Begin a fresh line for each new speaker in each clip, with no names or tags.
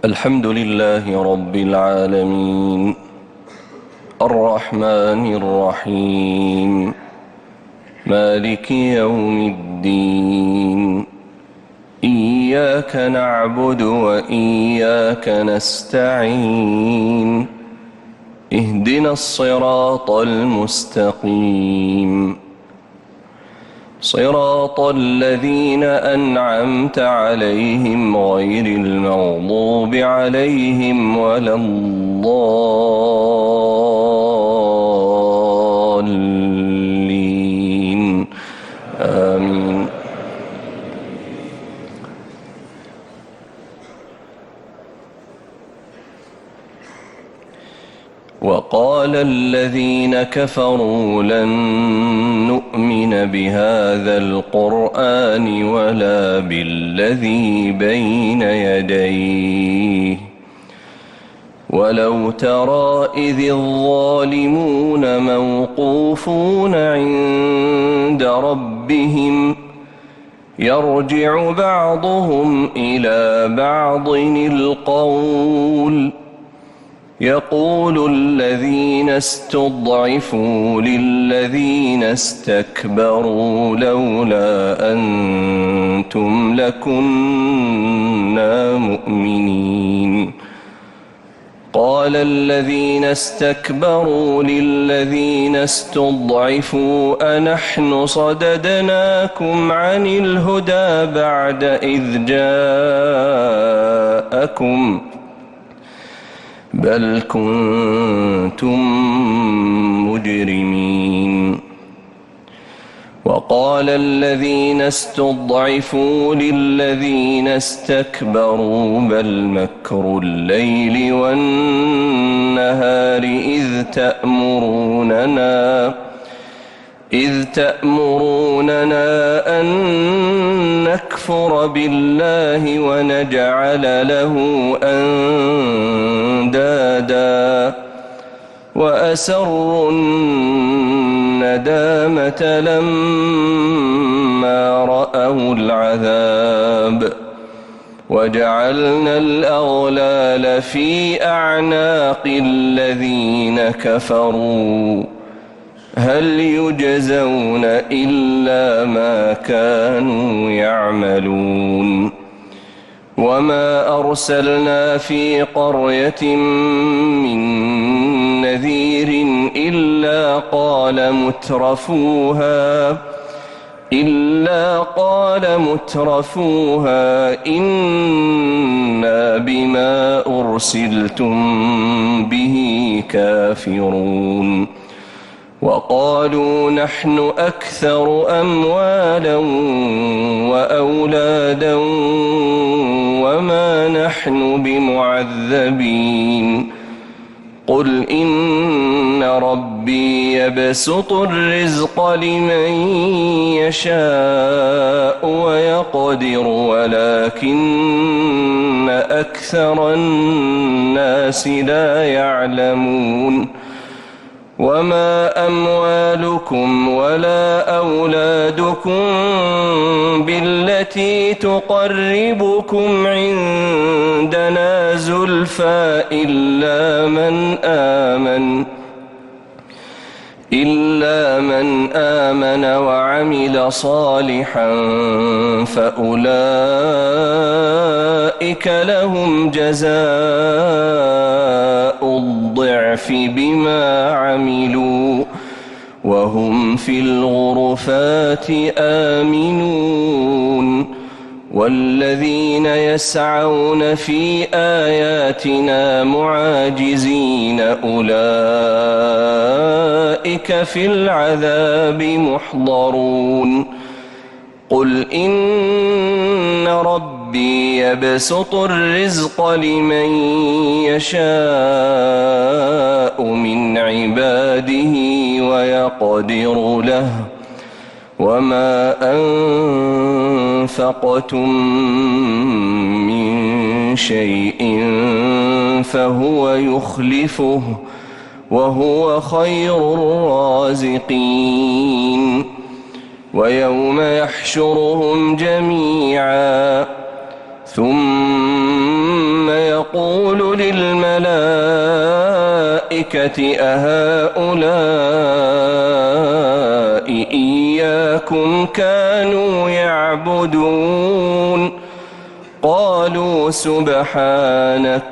الحمد لله رب العالمين الرحمن الرحيم مالك يوم الدين إياك نعبد وإياك نستعين اهدنا الصراط المستقيم صراط الذين أنعمت عليهم غير المغضوب عليهم ولا الضالين آمين. وقال الذين كفروا لن نؤمن بهذا القرآن ولا بالذي بين يديه ولو ترى إذ الظالمون موقوفون عند ربهم يرجع بعضهم إلى بعض القول يقول الذين استضعفوا للذين استكبروا لولا أنتم لكنا مؤمنين قال الذين استكبروا للذين استضعفوا أنحن صددناكم عن الهدى بعد إذ جاءكم بل كنتم مجرمين وقال الذين استضعفوا للذين استكبروا بل مكر الليل والنهار إذ تأمروننا أن نكفر بالله ونجعل له أندادا وأسروا الندامة لما رأوا العذاب وجعلنا الأغلال في أعناق الذين كفروا هل يجزون إلا ما كانوا يعملون وما أرسلنا في قرية من نذير إلا قال مترفوها إنا بما أرسلتم به كافرون وقالوا نحن أكثر أموالا وأولادا وما نحن بمعذبين قل إن ربي يبسط الرزق لمن يشاء ويقدر ولكن أكثر الناس لا يعلمون وما أموالكم ولا أولادكم بالتي تقربكم عندنا زلفى إلا من آمن وعمل صالحا فأولئك لهم جزاء الضعف بما عملوا وهم في الغرفات آمنون والذين يسعون في آياتنا معاجزين أولئك في العذاب محضرون قل إن ربي يبسط الرزق لمن يشاء من عباده ويقدر له وما أنفقتم من شيء فهو يخلفه وهو خير الرازقين ويوم يحشرهم جميعا ثم ونقول للملائكة أهؤلاء إياكم كانوا يعبدون قالوا سبحانك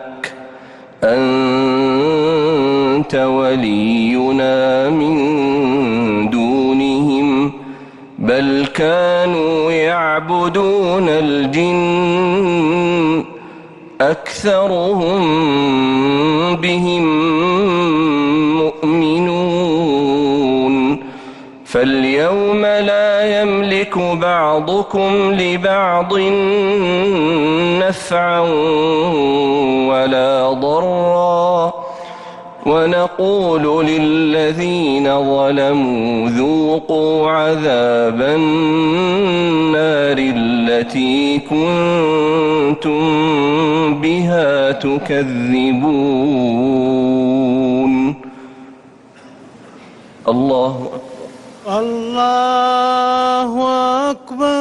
أنت ولينا من دونهم بل كانوا يعبدون الجن أكثرهم بهم مؤمنون فاليوم لا يملك بعضكم لبعض نفعا ولا ضرا ونقول للذين ظلموا ذوقوا عذاب النار التي كنتم بها تكذبون. الله
الله أكبر.